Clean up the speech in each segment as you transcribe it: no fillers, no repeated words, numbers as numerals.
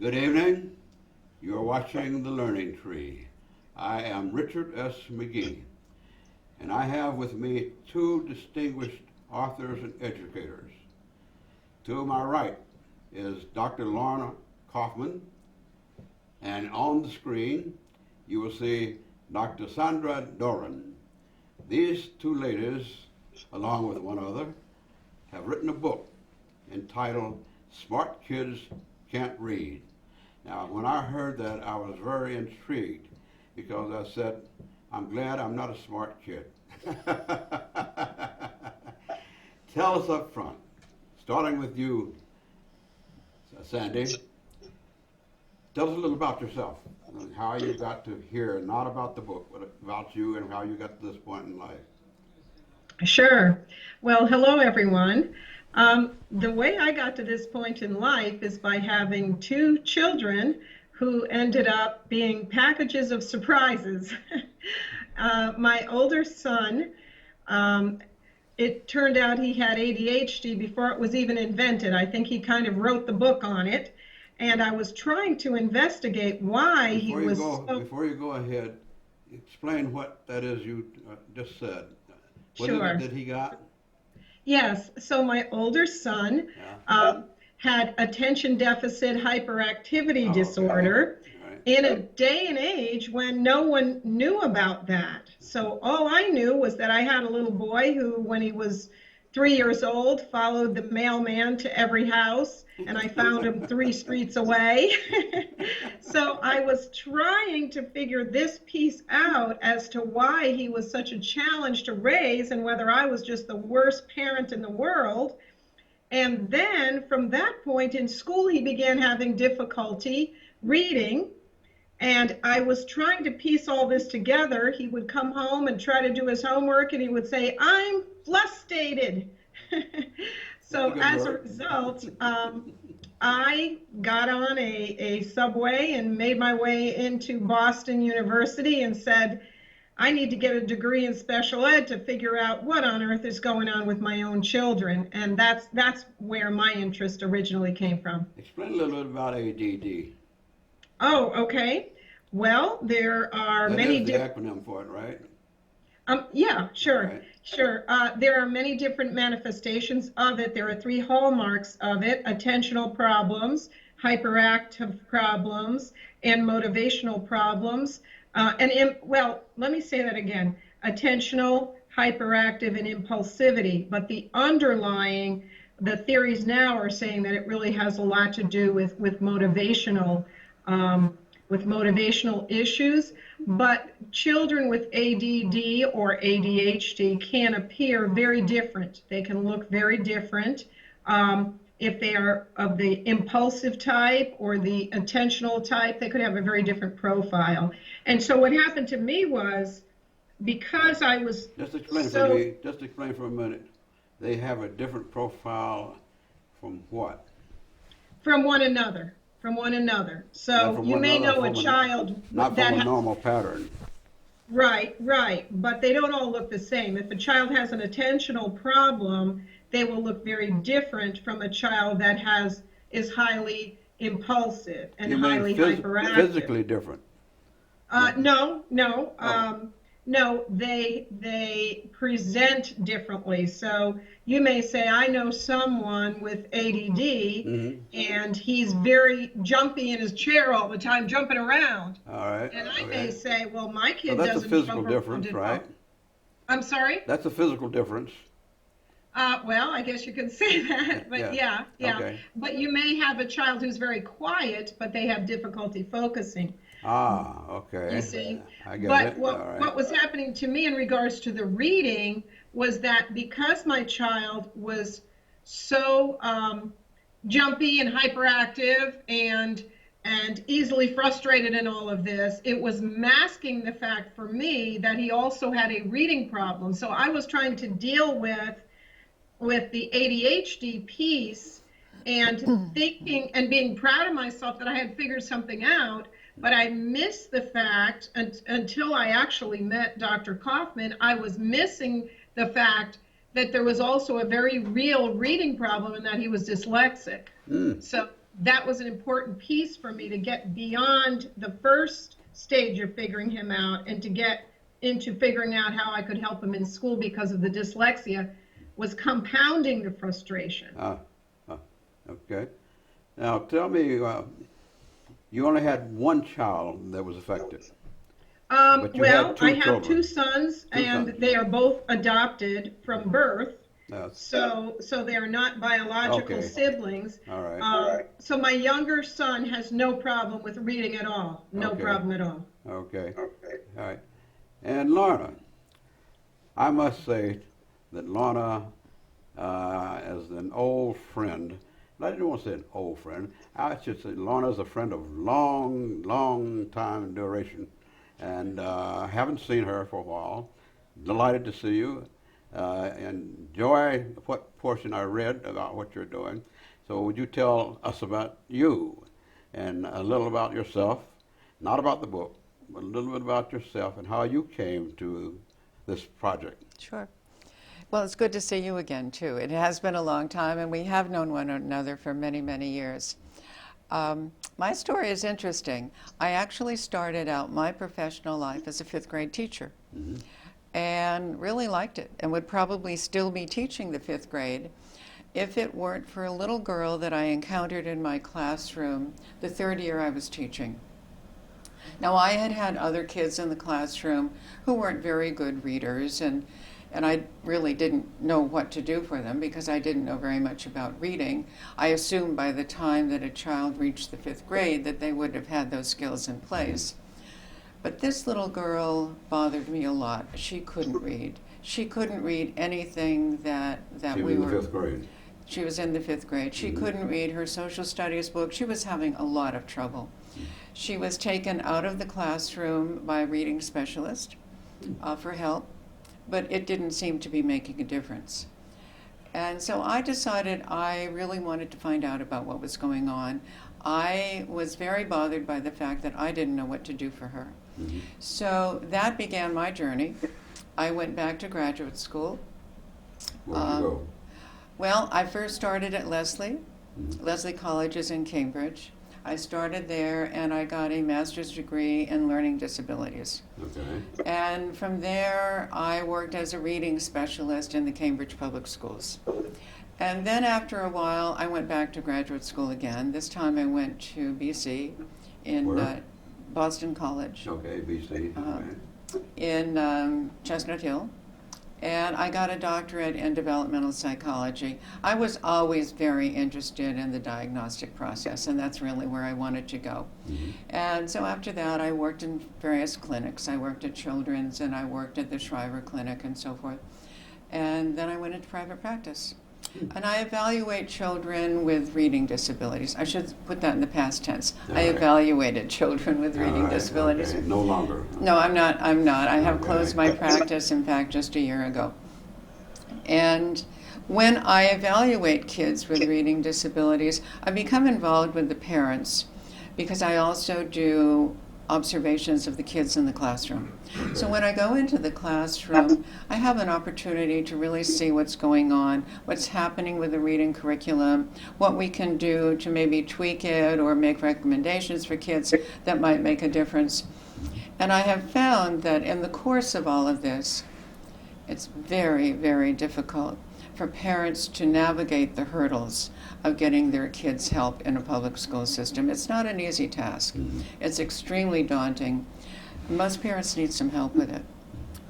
Good evening. You're watching The Learning Tree. I am Richard S. McGhee, and I have with me two distinguished authors and educators. To my right is Dr. Lorna Kaufman, and on the screen you will see Dr. Sandra Doran. These two ladies, along with one other, have written a book entitled Smart Kids Can't Read. Now, when I heard that, I was very intrigued because I said, I'm glad I'm not a smart kid. Tell us up front, starting with you, Sandy, tell us a little about yourself, how you got to here, not about the book, but about you and how you got to this point in life. Sure. Well, hello, everyone. The way I got to this point in life is by having two children who ended up being packages of surprises. My older son, it turned out he had ADHD before it was even invented. I think he kind of wrote the book on it. And I was trying to investigate why he was Before you go ahead, explain what that is you just said. What Sure. is it that he got? Yes, so my older son had attention deficit hyperactivity disorder Right. in a day and age when no one knew about that. So all I knew was that I had a little boy who, when he was 3 years old, followed the mailman to every house, and I found him 3 streets away. So I was trying to figure this piece out as to why he was such a challenge to raise and whether I was just the worst parent in the world. And then from that point in school, he began having difficulty reading. And I was trying to piece all this together. He would come home and try to do his homework, and he would say, I'm flustered. So as a result, I got on a subway and made my way into Boston University and said, I need to get a degree in special ed to figure out what on earth is going on with my own children. And that's where my interest originally came from. Explain a little bit about ADD. Oh, okay. Well, there are many different acronym for it, right? Yeah, sure, Right. sure. There are many different manifestations of it. There are 3 hallmarks of it: attentional problems, hyperactive problems, and motivational problems. Well, let me say that again: attentional, hyperactive, and impulsivity. But the theories now are saying that it really has a lot to do with motivational issues. But children with ADD or ADHD can appear very different. They can look very different. If they are of the impulsive type or the attentional type, they could have a very different profile. And so what happened to me was, because I was Just explain for a minute. They have a different profile from what? From one another. So you may know a child not that from a normal pattern. Right. But they don't all look the same. If a child has an attentional problem, they will look very different from a child that is highly impulsive and highly hyperactive. Physically different? No. Oh. No, they present differently. So you may say, I know someone with ADD, and he's very jumpy in his chair all the time, jumping around. All right. And I may say, well, my kid that's doesn't a physical jump difference, around. right? I'm sorry? That's a physical difference. Well, I guess you could say that, but yeah. Okay. But you may have a child who's very quiet, but they have difficulty focusing. Okay. You see, I get but it. what was happening to me in regards to the reading was that because my child was so jumpy and hyperactive and easily frustrated in all of this, it was masking the fact for me that he also had a reading problem. So I was trying to deal with the ADHD piece and thinking and being proud of myself that I had figured something out. But I missed the fact, until I actually met Dr. Kaufman, I was missing the fact that there was also a very real reading problem and that he was dyslexic. So that was an important piece for me to get beyond the first stage of figuring him out and to get into figuring out how I could help him in school because of the dyslexia, was compounding the frustration. Okay. Now tell me, you only had one child that was affected. But you Well, had two I have children. two sons, Two and sons. they are both adopted from birth. Yes. So they are not biological Okay. siblings. All right. So my younger son has no problem with reading at all. No Okay. problem at all. Okay. All right. And Lorna, I must say that Lorna, as an old friend, I didn't want to say an old friend, I should say Lorna's a friend of long time duration, and haven't seen her for a while. Delighted to see you. Enjoy what portion I read about what you're doing. So would you tell us about you and a little about yourself, not about the book, but a little bit about yourself and how you came to this project? Sure. Well, it's good to see you again, too. It has been a long time, and we have known one another for many, many years. My story is interesting. I actually started out my professional life as a fifth grade teacher. Mm-hmm. And really liked it, and would probably still be teaching the fifth grade if it weren't for a little girl that I encountered in my classroom the third year I was teaching. Now, I had other kids in the classroom who weren't very good readers, and I really didn't know what to do for them because I didn't know very much about reading. I assumed by the time that a child reached the fifth grade that they would have had those skills in place. But this little girl bothered me a lot. She couldn't read. She couldn't read anything that She was in the fifth grade. She was in the fifth grade. She couldn't read her social studies book. She was having a lot of trouble. She was taken out of the classroom by a reading specialist for help, but it didn't seem to be making a difference. And so I decided I really wanted to find out about what was going on. I was very bothered by the fact that I didn't know what to do for her. Mm-hmm. So that began my journey. I went back to graduate school. Where did you go? Well, I first started at Lesley. Mm-hmm. Lesley College is in Cambridge. I started there and I got a master's degree in learning disabilities. Okay. And from there, I worked as a reading specialist in the Cambridge Public Schools. And then after a while, I went back to graduate school again. This time I went to BC in Boston College. Okay, BC. In Chestnut Hill. And I got a doctorate in developmental psychology. I was always very interested in the diagnostic process, and that's really where I wanted to go. Mm-hmm. And so after that, I worked in various clinics. I worked at Children's, and I worked at the Shriver Clinic, and so forth. And then I went into private practice. And I evaluate children with reading disabilities. I should put that in the past tense. I evaluated children with reading disabilities. Okay. No longer. No, I'm not. I have closed my practice, in fact, just a year ago. And when I evaluate kids with reading disabilities, I become involved with the parents because I also do observations of the kids in the classroom. So when I go into the classroom, I have an opportunity to really see what's going on, what's happening with the reading curriculum, what we can do to maybe tweak it or make recommendations for kids that might make a difference. And I have found that in the course of all of this, it's very, very difficult for parents to navigate the hurdles of getting their kids help in a public school system. It's not an easy task. It's extremely daunting. Most parents need some help with it.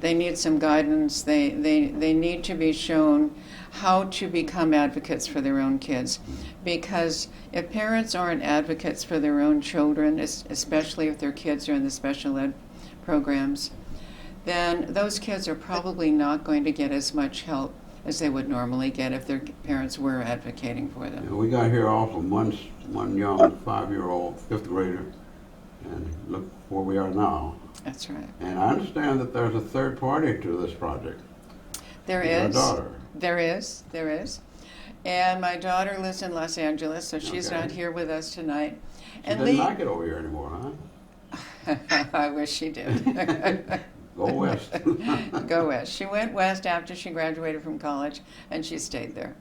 They need some guidance. They need to be shown how to become advocates for their own kids. Because if parents aren't advocates for their own children, especially if their kids are in the special ed programs, then those kids are probably not going to get as much help as they would normally get if their parents were advocating for them. Yeah, we got here also one young 5-year-old fifth grader, and look where we are now. That's right. And I understand that there's a third party to this project. There is. Your daughter. There is. And my daughter lives in Los Angeles, so she's not here with us tonight. She doesn't like it over here anymore, huh? I wish she did. Go west. Go west. She went west after she graduated from college, and she stayed there.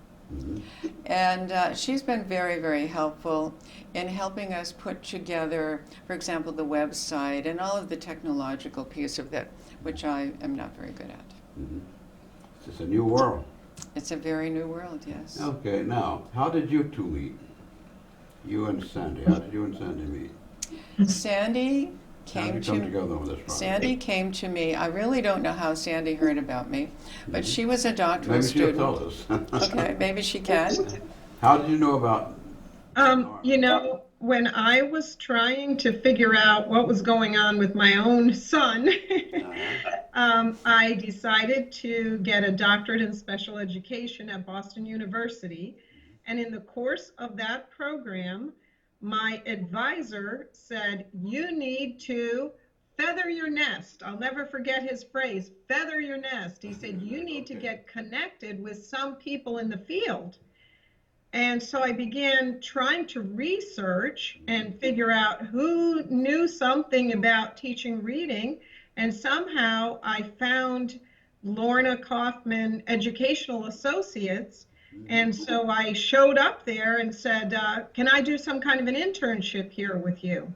And she's been very, very helpful in helping us put together, for example, the website and all of the technological piece of that, which I am not very good at. It's a new world. It's a very new world, yes. Okay, now, how did you two meet? You and Sandy. How did you and Sandy meet? Sandy How came did you come to together on this project? Sandy came to me. I really don't know how Sandy heard about me, but she was a doctoral Maybe she'll student. tell us. Okay, maybe she can. How did you know about You know, when I was trying to figure out what was going on with my own son, I decided to get a doctorate in special education at Boston University. And in the course of that program, my advisor said, you need to feather your nest. I'll never forget his phrase, feather your nest. He said, you need to get connected with some people in the field. And so I began trying to research and figure out who knew something about teaching reading. And somehow I found Lorna Kaufman Educational Associates. And so I showed up there and said, can I do some kind of an internship here with you?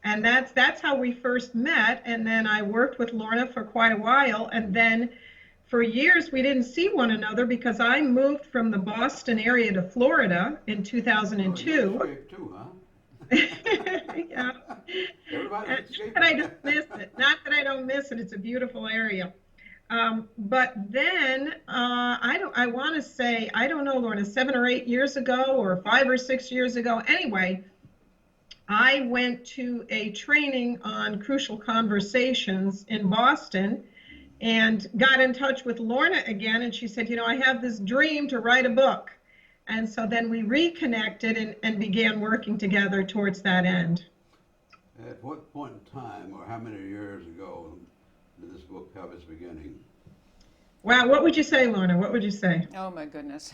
And that's how we first met. And then I worked with Lorna for quite a while. And then for years, we didn't see one another because I moved from the Boston area to Florida in 2002. Oh, you too, huh? Yeah. Everybody Not that I don't miss it. Not that I don't miss it. It's a beautiful area. But then I want to say, I don't know, Lorna, 7 or 8 years ago or 5 or 6 years ago. Anyway, I went to a training on crucial conversations in Boston and got in touch with Lorna again. And she said, you know, I have this dream to write a book. And so then we reconnected and began working together towards that end. At what point in time, or how many years ago, did this book have its beginning? Wow, what would you say, Lorna? What would you say? Oh my goodness.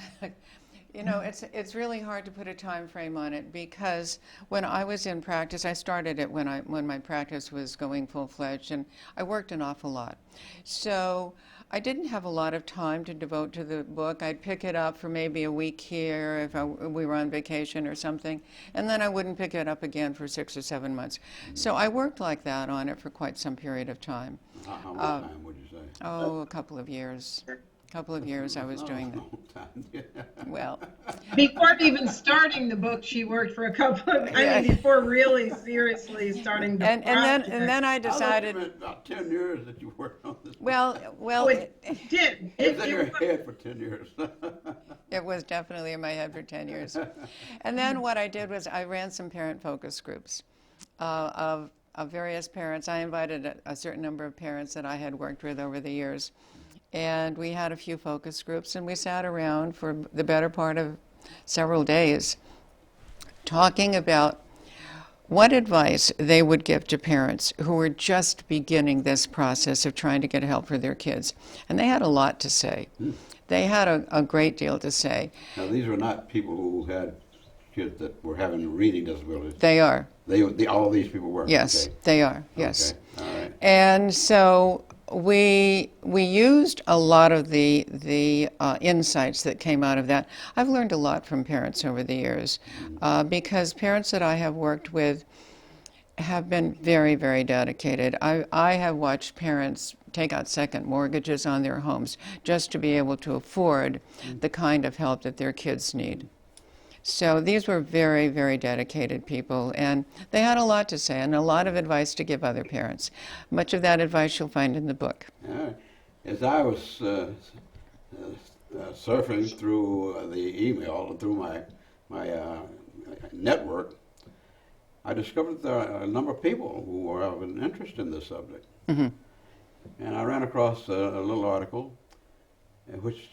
You know, it's really hard to put a time frame on it because when I was in practice, I started it when my practice was going full-fledged, and I worked an awful lot. So I didn't have a lot of time to devote to the book. I'd pick it up for maybe a week here if we were on vacation or something, and then I wouldn't pick it up again for 6 or 7 months. So I worked like that on it for quite some period of time. How much time would you say? Oh, a couple of years. Couple of years I was doing that. Long time, yeah. Well, Before even starting the book, she worked for a couple of, I mean, before really seriously starting the and project. then I decided. I thought you meant about 10 years that you worked on this. Well, Oh, it did. It was in your head for 10 years. it was definitely in my head for 10 years. And then what I did was I ran some parent focus groups of various parents. I invited a certain number of parents that I had worked with over the years. And we had a few focus groups, and we sat around for the better part of several days talking about what advice they would give to parents who were just beginning this process of trying to get help for their kids. And they had a lot to say. They had a great deal to say. Now, these were not people who had kids that were having reading disabilities. They are. All these people were? Yes, okay. they are, yes. Okay, all right. And so we used a lot of the insights that came out of that. I've learned a lot from parents over the years because parents that I have worked with have been very, very dedicated. I have watched parents take out second mortgages on their homes just to be able to afford the kind of help that their kids need. So these were very, very dedicated people, and they had a lot to say and a lot of advice to give other parents. Much of that advice you'll find in the book. As I was surfing through the email and through my network, I discovered there are a number of people who were of an interest in this subject. Mm-hmm. And I ran across a little article which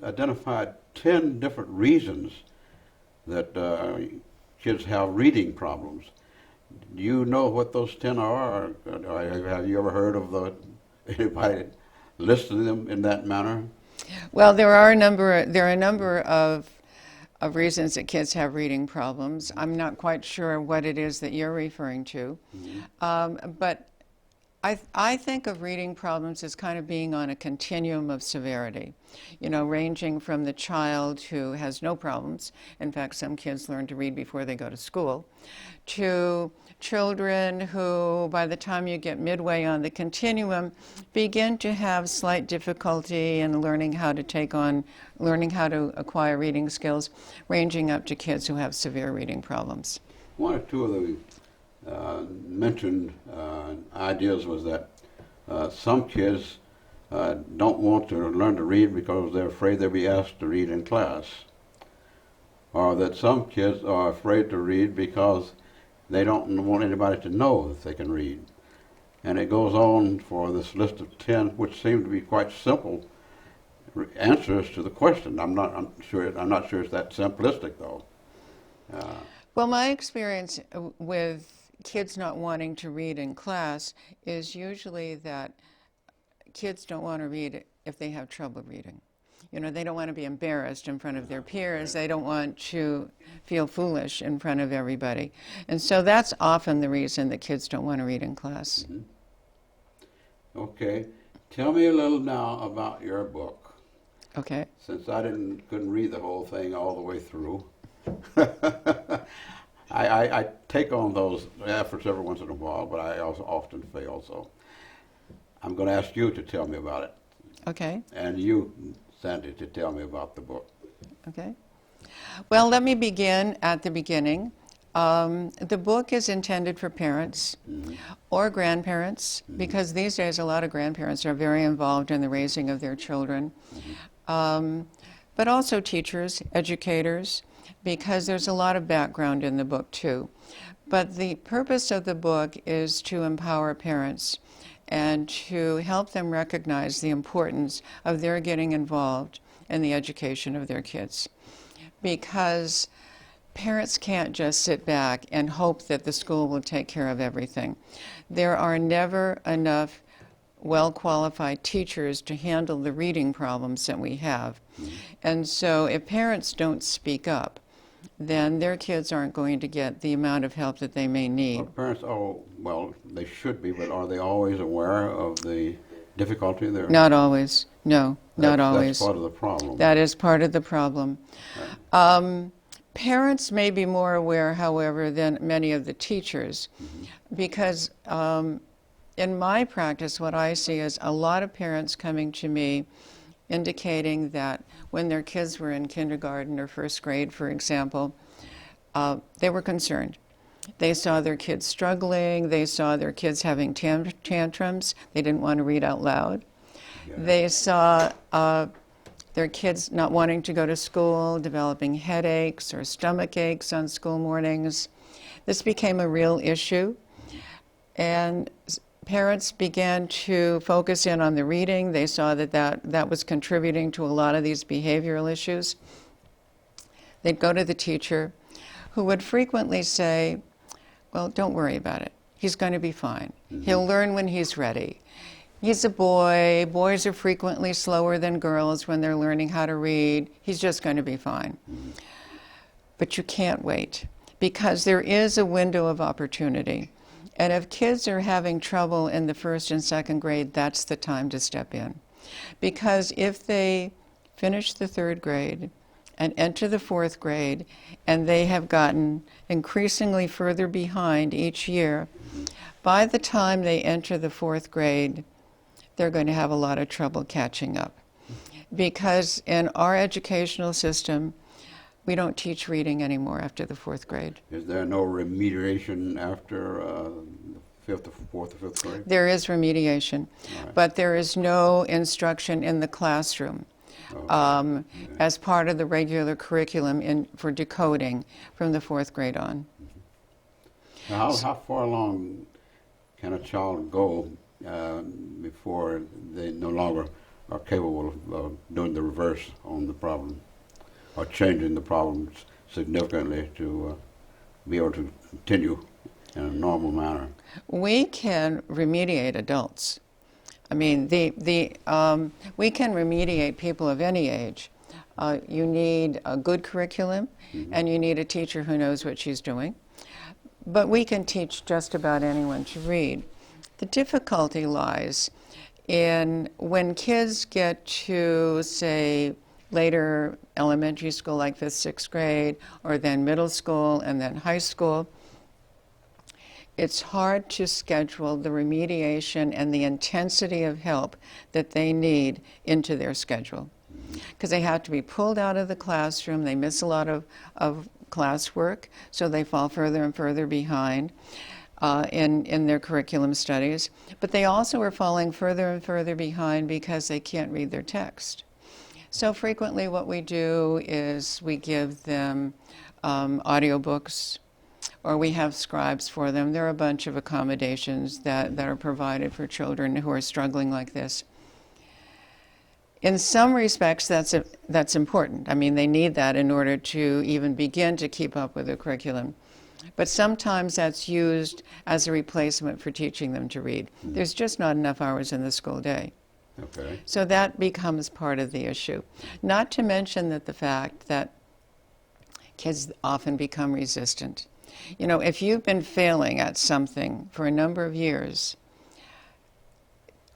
identified 10 different reasons that kids have reading problems. Do you know what those 10 are? Or have you ever heard of anybody listing them in that manner? Well, there are a number of reasons that kids have reading problems. I'm not quite sure what it is that you're referring to, but I think of reading problems as kind of being on a continuum of severity, you know, ranging from the child who has no problems. In fact, some kids learn to read before they go to school, to children who, by the time you get midway on the continuum, begin to have slight difficulty in learning how to acquire reading skills, ranging up to kids who have severe reading problems. One or two of the mentioned ideas was that some kids don't want to learn to read because they're afraid they'll be asked to read in class, or that some kids are afraid to read because they don't want anybody to know that they can read. And it goes on for this list of 10, which seem to be quite simple answers to the question. I'm not sure it's that simplistic, though. Well, my experience with kids not wanting to read in class is usually that kids don't want to read if they have trouble reading. You know, they don't want to be embarrassed in front of their peers. They don't want to feel foolish in front of everybody. And so that's often the reason that kids don't want to read in class. Mm-hmm. Okay. Tell me a little now about your book. Okay. Since I couldn't read the whole thing all the way through. I take on those efforts every once in a while, but I also often fail. So I'm going to ask you to tell me about it. Okay. And you, Sandy, to tell me about the book. Okay. Well, let me begin at the beginning. The book is intended for parents or grandparents, because these days a lot of grandparents are very involved in the raising of their children, but also teachers, educators, because there's a lot of background in the book too. But the purpose of the book is to empower parents and to help them recognize the importance of their getting involved in the education of their kids. Because parents can't just sit back and hope that the school will take care of everything. There are never enough well-qualified teachers to handle the reading problems that we have. And so if parents don't speak up, then their kids aren't going to get the amount of help that they may need. Well, parents, well, they should be, but are they always aware of the difficulty there? Not always. No, not always. That's part of the problem. That is part of the problem. Parents may be more aware, however, than many of the teachers, because in my practice, what I see is a lot of parents coming to me indicating that when their kids were in kindergarten or first grade, for example, they were concerned. They saw their kids struggling. They saw their kids having tantrums. They didn't want to read out loud. Yeah. They saw their kids not wanting to go to school, developing headaches or stomach aches on school mornings. This became a real issue. And parents began to focus in on the reading. They saw that was contributing to a lot of these behavioral issues. They'd go to the teacher, who would frequently say, well, don't worry about it. He's going to be fine. He'll learn when he's ready. He's a boy. Boys are frequently slower than girls when they're learning how to read. He's just going to be fine. But you can't wait, because there is a window of opportunity. And if kids are having trouble in the first and second grade, that's the time to step in. Because if they finish the third grade and enter the fourth grade, and they have gotten increasingly further behind each year, by the time they enter the fourth grade, they're going to have a lot of trouble catching up. Because in our educational system, we don't teach reading anymore after the fourth grade. Is there no remediation after fourth or fifth grade? There is remediation, but there is no instruction in the classroom as part of the regular curriculum for decoding from the fourth grade on. Now, how far along can a child go before they no longer are capable of doing the reverse on the problem, or changing the problems significantly to be able to continue in a normal manner? We can remediate adults. I mean, we can remediate people of any age. You need a good curriculum, and you need a teacher who knows what she's doing. But we can teach just about anyone to read. The difficulty lies in when kids get to, say, later elementary school, like 5th, 6th grade, or then middle school and then high school. It's hard to schedule the remediation and the intensity of help that they need into their schedule, because they have to be pulled out of the classroom. They miss a lot of classwork, so they fall further and further behind in their curriculum studies. But they also are falling further and further behind because they can't read their text. So frequently what we do is we give them audiobooks, or we have scribes for them. There are a bunch of accommodations that are provided for children who are struggling like this. In some respects, that's important. I mean, they need that in order to even begin to keep up with the curriculum. But sometimes that's used as a replacement for teaching them to read. There's just not enough hours in the school day. Okay. So that becomes part of the issue. Not to mention that the fact that kids often become resistant. You know, if you've been failing at something for a number of years,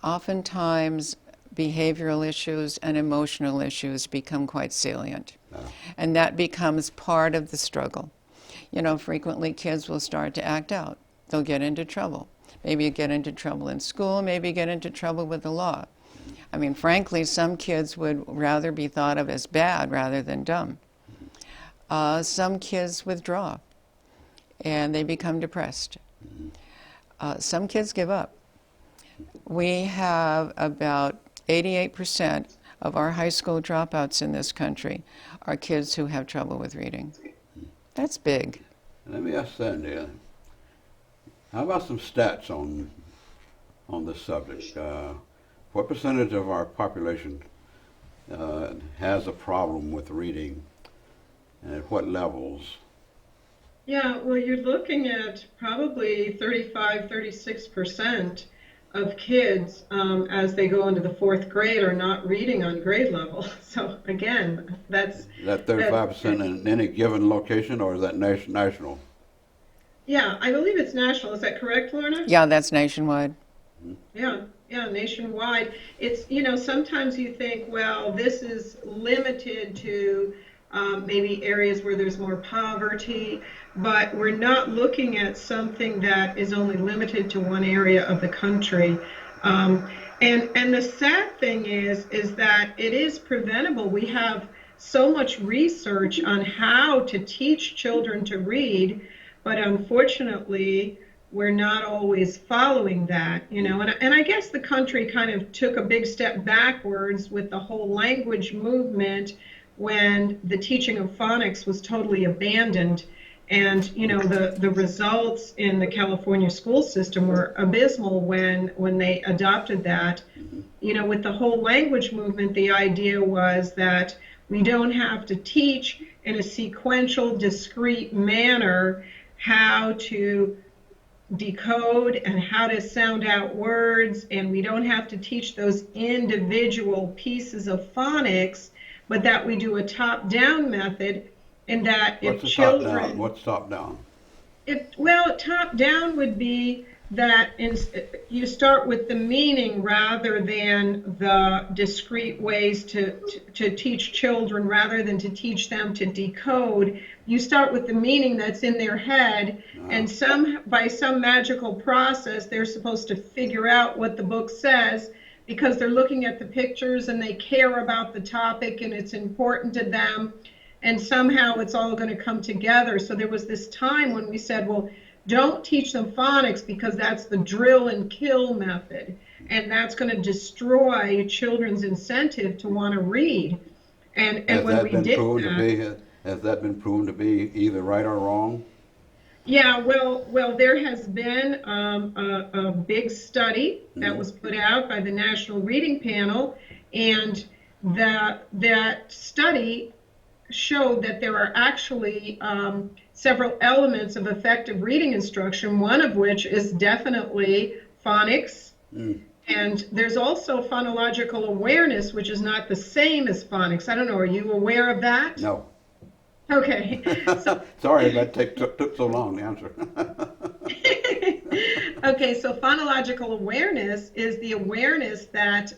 oftentimes behavioral issues and emotional issues become quite salient. And that becomes part of the struggle. You know, frequently kids will start to act out. They'll get into trouble. Maybe get into trouble in school, maybe get into trouble with the law. I mean, frankly, some kids would rather be thought of as bad rather than dumb. Some kids withdraw and they become depressed. Some kids give up. We have about 88% of our high school dropouts in this country are kids who have trouble with reading. That's big. Let me ask Sandy, how about some stats on this subject? What percentage of our population has a problem with reading, and at what levels? Yeah, well, you're looking at probably 35-36% of kids as they go into the 4th grade are not reading on grade level. So again, that's... Is that 35% in any given location, or is that national? Yeah, I believe it's national. Is that correct, Lorna? Yeah, that's nationwide. Yeah, nationwide. It's, you know, sometimes you think, well, this is limited to maybe areas where there's more poverty, but we're not looking at something that is only limited to one area of the country. And the sad thing is that it is preventable. We have so much research on how to teach children to read, but unfortunately, we're not always following that, you know, and I guess the country kind of took a big step backwards with the whole language movement when the teaching of phonics was totally abandoned. And, you know, the results in the California school system were abysmal when they adopted that. You know, with the whole language movement, the idea was that we don't have to teach in a sequential, discrete manner how to decode and how to sound out words, and we don't have to teach those individual pieces of phonics, but that we do a top-down method, and that if children... What's top-down? Well, top-down would be that you start with the meaning rather than the discrete ways to teach children, rather than to teach them to decode. You start with the meaning that's in their head, and by some magical process, they're supposed to figure out what the book says because they're looking at the pictures and they care about the topic and it's important to them, and somehow it's all going to come together. So there was this time when we said, well, don't teach them phonics because that's the drill and kill method, and that's going to destroy children's incentive to want to read. And when we did that, has that been proven to be either right or wrong? Yeah, well, there has been a big study that was put out by the National Reading Panel, and that study showed that there are actually several elements of effective reading instruction, one of which is definitely phonics. And there's also phonological awareness, which is not the same as phonics. I don't know, are you aware of that? No. Okay. So, sorry that took so long to answer. Okay, so phonological awareness is the awareness that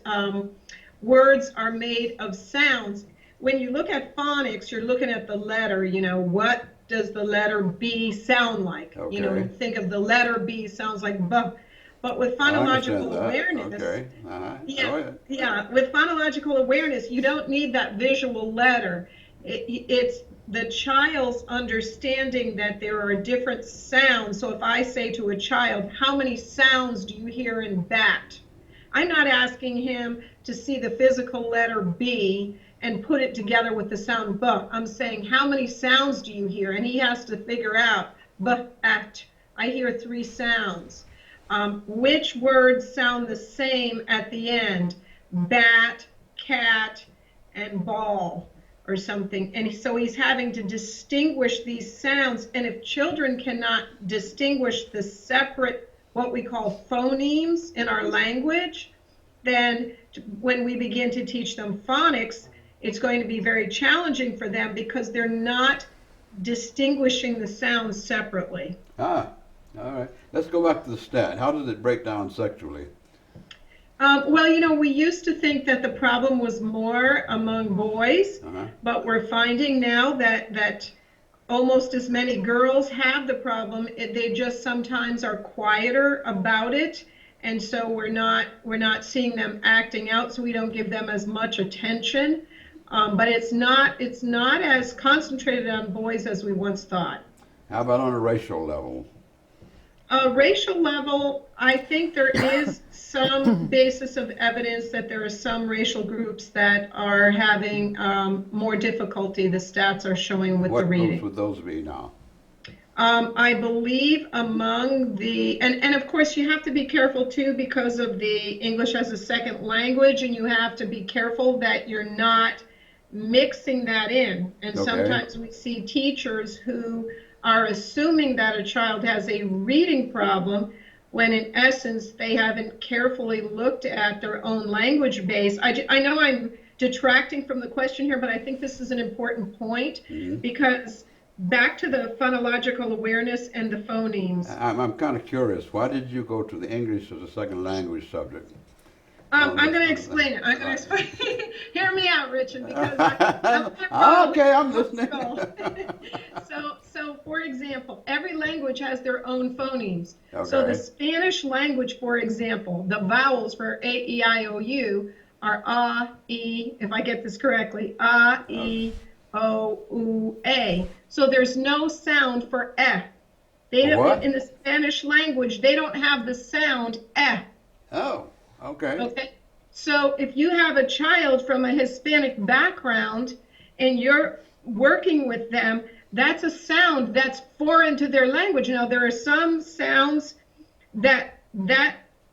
words are made of sounds. When you look at phonics, you're looking at the letter, what does the letter B sound like? Okay. Think of the letter B sounds like B. But with I understand phonological that. awareness, Okay. Go yeah, ahead. yeah, with phonological awareness, you don't need that visual letter. It's the child's understanding that there are different sounds. So if I say to a child, how many sounds do you hear in bat? I'm not asking him to see the physical letter B and put it together with the sound B. I'm saying, how many sounds do you hear? And he has to figure out, at. I hear 3 sounds. Which words sound the same at the end? Bat, cat, and ball, or something. And so he's having to distinguish these sounds. And if children cannot distinguish the separate, what we call phonemes in our language, then when we begin to teach them phonics, it's going to be very challenging for them because they're not distinguishing the sounds separately. All right. Let's go back to the stat. How does it break down sexually? Well, we used to think that the problem was more among boys, but we're finding now that almost as many girls have the problem. They just sometimes are quieter about it, and so we're not seeing them acting out, so we don't give them as much attention. But it's not as concentrated on boys as we once thought. How about on a racial level? Racial level, I think there is some basis of evidence that there are some racial groups that are having more difficulty. The stats are showing with the reading. What groups would those be now? I believe among the, and of course you have to be careful too because of the English as a second language, and you have to be careful that you're not mixing that in. And sometimes we see teachers who are assuming that a child has a reading problem when in essence they haven't carefully looked at their own language base. I know I'm detracting from the question here, but I think this is an important point because back to the phonological awareness and the phonemes. I'm kind of curious. Why did you go to the English as a second language subject? I'm going to explain it. I'm going to explain. Hear me out, Richard, because okay, I'm listening. So, for example, every language has their own phonemes. Okay. So the Spanish language, for example, the vowels for A, E, I, O, U are A, E, if I get this correctly, A, E, O, U, A. So there's no sound for E. They don't, in the Spanish language, they don't have the sound E. Oh. Okay. So if you have a child from a Hispanic background and you're working with them, that's a sound that's foreign to their language. Now, there are some sounds that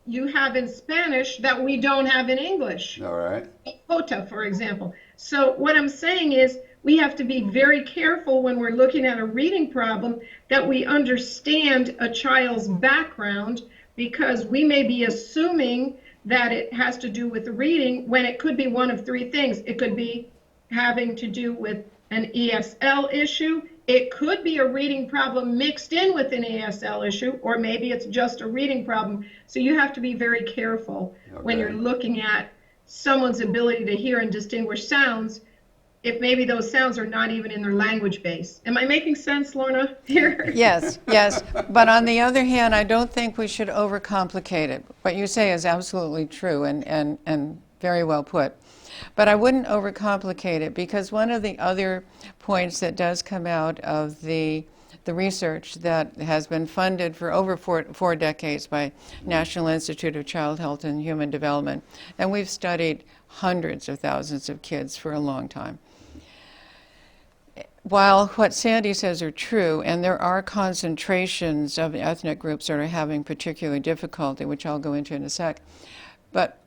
you have in Spanish that we don't have in English. All right. Jota, for example. So what I'm saying is we have to be very careful when we're looking at a reading problem that we understand a child's background, because we may be assuming that it has to do with reading when it could be one of 3 things. It could be having to do with an ESL issue. It could be a reading problem mixed in with an ESL issue, or maybe it's just a reading problem. So you have to be very careful when you're looking at someone's ability to hear and distinguish sounds, if maybe those sounds are not even in their language base. Am I making sense, Lorna, here? Yes. But on the other hand, I don't think we should overcomplicate it. What you say is absolutely true and very well put. But I wouldn't overcomplicate it, because one of the other points that does come out of the research that has been funded for over four decades by National Institute of Child Health and Human Development, and we've studied hundreds of thousands of kids for a long time. While what Sandy says are true, and there are concentrations of ethnic groups that are having particular difficulty, which I'll go into in a sec, but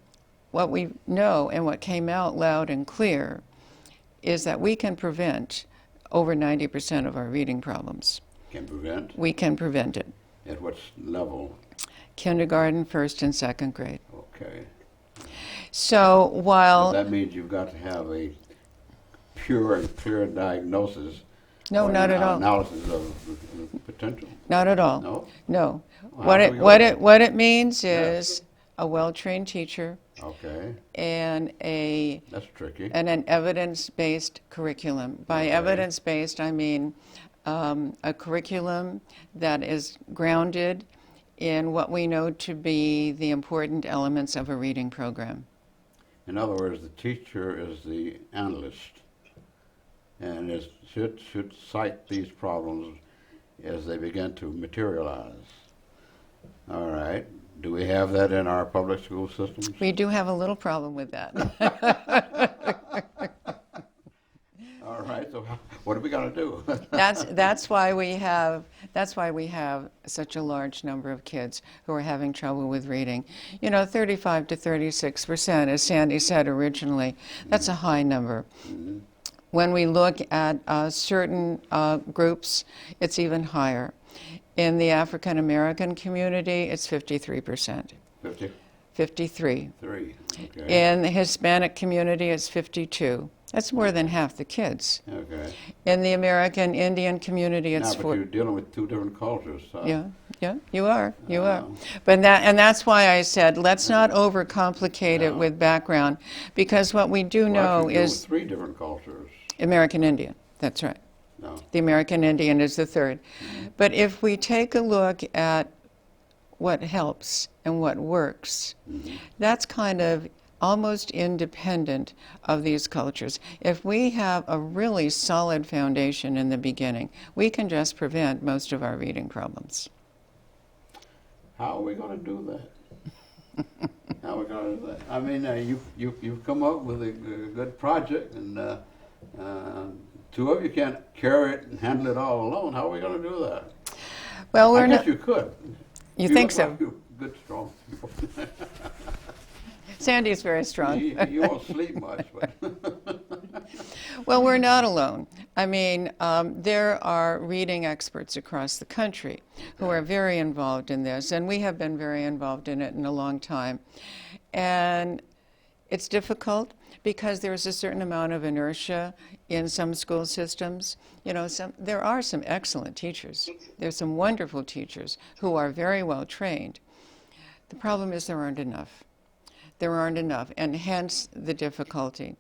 what we know and what came out loud and clear is that we can prevent over 90% of our reading problems. Can prevent? We can prevent it. At what level? Kindergarten, 1st and 2nd grade. Okay. So while... That means you've got to have a pure and clear diagnosis No, or not at all. analysis of the potential? Not at all. No? No. Well, What how it do we go what about it what it means is a well-trained teacher Okay, and that's tricky. an evidence-based curriculum. By Okay. evidence-based, I mean a curriculum that is grounded in what we know to be the important elements of a reading program. In other words, the teacher is the analyst and should cite these problems as they begin to materialize. All right. Do we have that in our public school systems? We do have a little problem with that. All right. So what are we going to do? That's why we have such a large number of kids who are having trouble with reading. 35 to 36%, as Sandy said originally. That's a high number. Mhm. When we look at certain groups, it's even higher. In the African American community, it's 53%. 53. 53. Okay. In the Hispanic community, it's 52. That's more than half the kids. Okay. In the American Indian community, it's Now, but you're dealing with two different cultures. Yeah, you are. But that's why I said let's not overcomplicate it with background, because what we do know actually, you're is with three different cultures. American Indian. That's right. No. The American Indian is the third. But if we take a look at what helps and what works, that's kind of almost independent of these cultures. If we have a really solid foundation in the beginning, we can just prevent most of our reading problems. How are we going to do that? How are we going to do that? I mean, you've come up with a good project, and two of you can't carry it and handle it all alone. How are we going to do that? Well, I guess you could. You think look so? like you're good, strong people. Sandy's very strong. You won't sleep much, but Well, we're not alone. I mean, there are reading experts across the country who are very involved in this, and we have been very involved in it in a long time. And it's difficult because there's a certain amount of inertia in some school systems. There are some excellent teachers. There's some wonderful teachers who are very well trained. The problem is there aren't enough. There aren't enough, and hence the difficulty,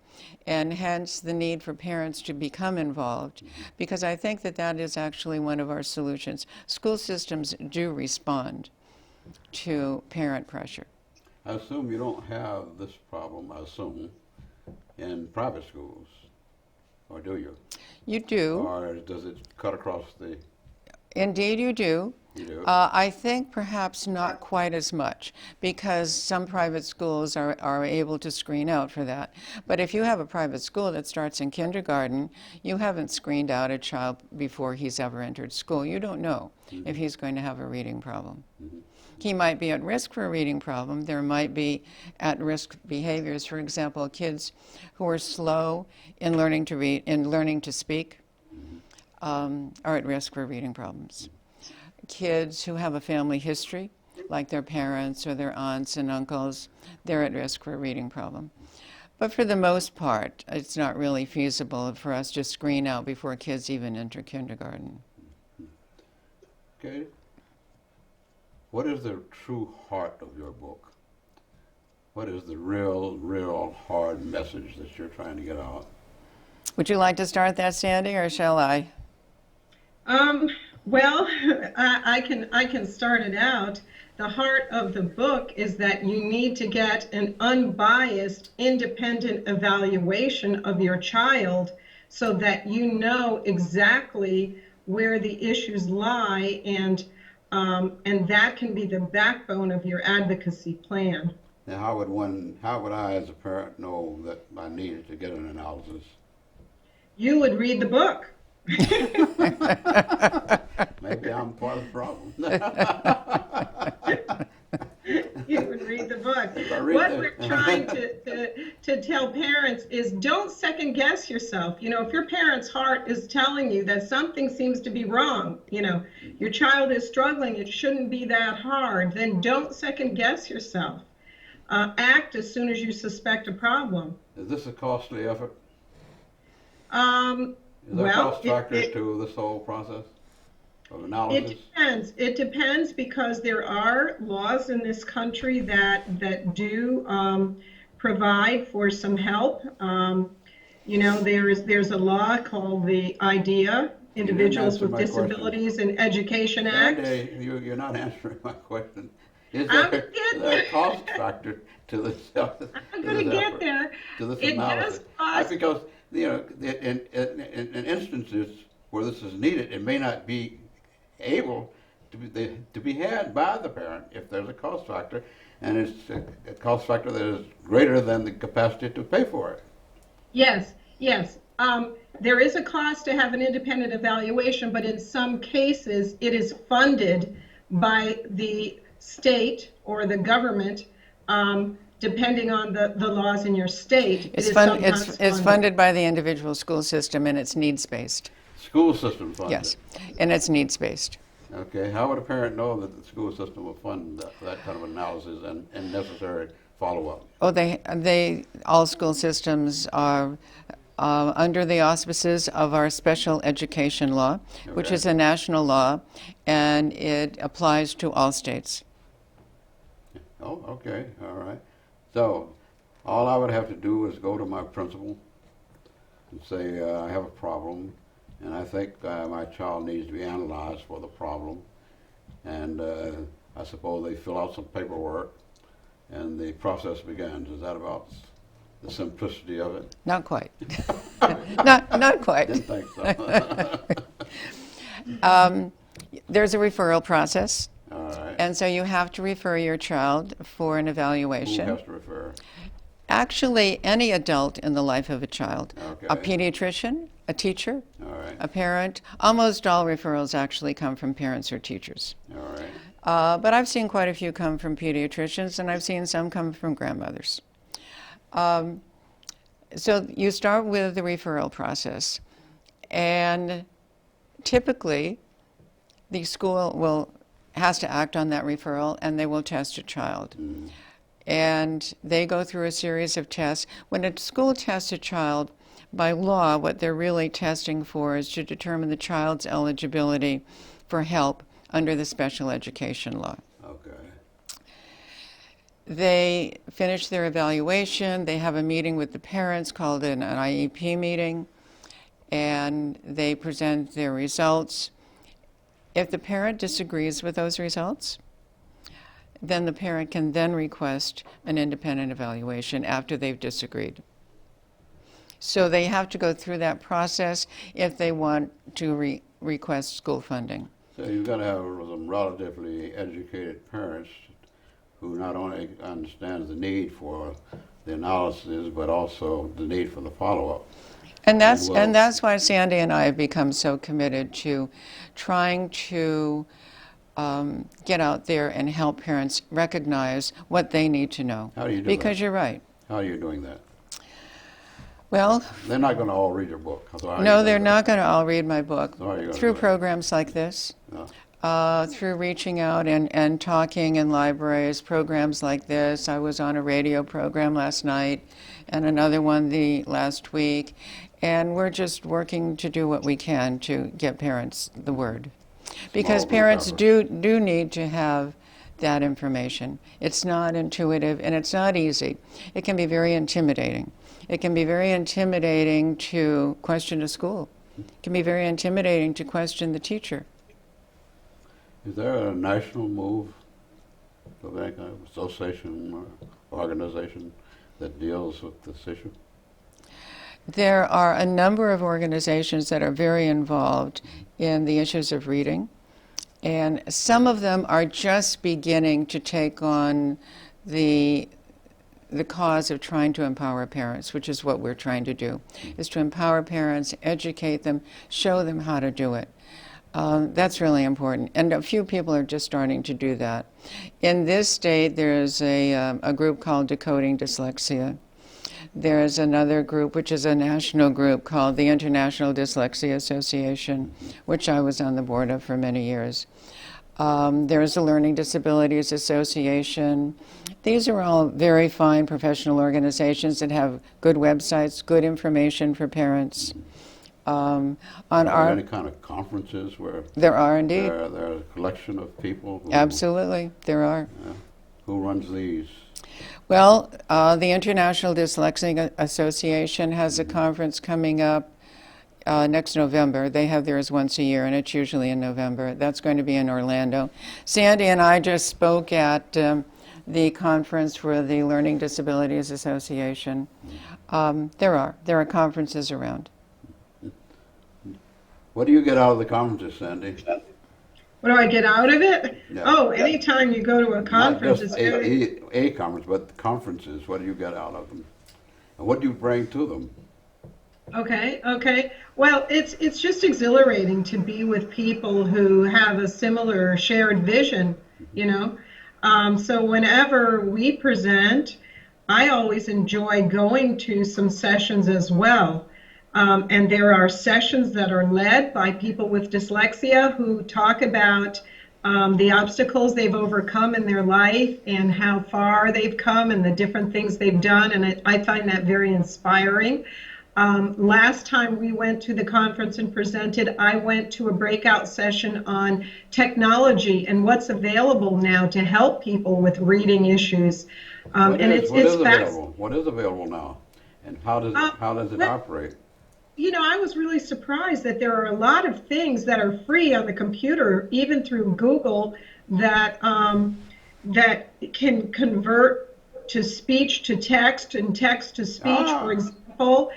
and hence the need for parents to become involved, because I think that is actually one of our solutions. School systems do respond to parent pressure. I assume you don't have this problem, in private schools, or do you? You do. Or does it cut across the... Indeed you do. You do? I think perhaps not quite as much, because some private schools are able to screen out for that. But if you have a private school that starts in kindergarten, you haven't screened out a child before he's ever entered school. You don't know if he's going to have a reading problem. He might be at risk for a reading problem. There might be at-risk behaviors. For example, kids who are slow in learning to read, in learning to speak, are at risk for reading problems. Kids who have a family history, like their parents or their aunts and uncles, they're at risk for a reading problem. But for the most part, it's not really feasible for us to screen out before kids even enter kindergarten. Okay. What is the true heart of your book? What is the real hard message that you're trying to get out? Would you like to start that, Sandy, or shall I? Well, I can start it out. The heart of the book is that you need to get an unbiased, independent evaluation of your child so that you know exactly where the issues lie, and that can be the backbone of your advocacy plan. Now, how would I as a parent know that I needed to get an analysis? You would read the book. Maybe I'm part of the problem. You would read the book. What we're trying to tell parents is don't second guess yourself. If your parent's heart is telling you that something seems to be wrong, your child is struggling, it shouldn't be that hard, then don't second guess yourself. Act as soon as you suspect a problem. Is this a costly effort? Is there a Well, cost factor to this whole process of it analysis? depends. It depends because there are laws in this country that do provide for some help. There's a law called the IDEA, You didn't Individuals answer with my question. Disabilities in Education Act. Sandy, you're not answering my question. Is I'm there, getting is there a there. cost factor to this, I'm gonna get there. to this It analysis? does cost. Because, in instances where this is needed, it may not be able to be had by the parent if there's a cost factor, and it's a cost factor that is greater than the capacity to pay for it. Yes, yes. There is a cost to have an independent evaluation, but in some cases, it is funded by the state or the government, depending on the laws in your state. It's funded by the individual school system, and it's needs-based. School system funds Yes, it. and it's needs-based. Okay, how would a parent know that the school system will fund that kind of analysis and necessary follow-up? Oh, all school systems are under the auspices of our special education law, which Okay. is a national law, and it applies to all states. Oh, okay, all right. So, all I would have to do is go to my principal and say, I have a problem, and I think my child needs to be analyzed for the problem. And I suppose they fill out some paperwork, and the process begins. Is that about the simplicity of it? Not quite. not quite. Didn't think so. There's a referral process, All right. and so you have to refer your child for an Who evaluation. has to refer? Actually, any adult in the life of a child, a Okay. pediatrician, a teacher, All right. a parent. Almost all referrals actually come from parents or teachers. All right. But I've seen quite a few come from pediatricians, and I've seen some come from grandmothers. So you start with the referral process, and typically the school has to act on that referral, and they will test a child. And they go through a series of tests. When a school tests a child, by law, what they're really testing for is to determine the child's eligibility for help under the special education law. Okay. They finish their evaluation, they have a meeting with the parents called an IEP meeting, and they present their results. If the parent disagrees with those results, then the parent can then request an independent evaluation after they've disagreed. So they have to go through that process if they want to request school funding. So you've got to have some relatively educated parents who not only understand the need for the analysis, but also the need for the follow-up. And that's Well- that's why Sandy and I have become so committed to trying to get out there and help parents recognize what they need to know. How do you do Because that? you're right. How are you doing that? Well, They're not going to all read your book. So how are you no, doing they're that? not going to all read my book. So how are you gonna Through do it? programs like this, No. through reaching out and talking in libraries, programs like this. I was on a radio program last night and another one the last week. And we're just working to do what we can to get parents the word. Because Small group parents effort. do need to have that information. It's not intuitive and it's not easy. It can be very intimidating. It can be very intimidating to question a school. It can be very intimidating to question the teacher. Is there a national move of any kind of association or organization that deals with this issue? There are a number of organizations that are very involved in the issues of reading, and some of them are just beginning to take on the cause of trying to empower parents, which is what we're trying to do, is to empower parents, educate them, show them how to do it. That's really important, and a few people are just starting to do that. In this state, there's a group called Decoding Dyslexia. There's another group, which is a national group, called the International Dyslexia Association, which I was on the board of for many years. There's the Learning Disabilities Association. These are all very fine professional organizations that have good websites, good information for parents. On Are our there any kind of conferences where there are indeed. there's a collection of people who, Absolutely, there are. who runs these? Well, the International Dyslexia Association has a conference coming up next November. They have theirs once a year, and it's usually in November. That's going to be in Orlando. Sandy and I just spoke at the conference for the Learning Disabilities Association. There are conferences around. What do you get out of the conferences, Sandy? What do I get out of it? Yeah. Oh, anytime you go to a conference, Not it's just very... a conference, but conferences. What do you get out of them? And what do you bring to them? Okay. Well, it's just exhilarating to be with people who have a similar shared vision, you know. So whenever we present, I always enjoy going to some sessions as well. And there are sessions that are led by people with dyslexia who talk about the obstacles they've overcome in their life and how far they've come and the different things they've done. And I find that very inspiring. Last time we went to the conference and presented, I went to a breakout session on technology and what's available now to help people with reading issues. What is available? What is available now? And how does it operate? You know, I was really surprised that there are a lot of things that are free on the computer, even through Google, that that can convert to speech to text and text to speech, for example.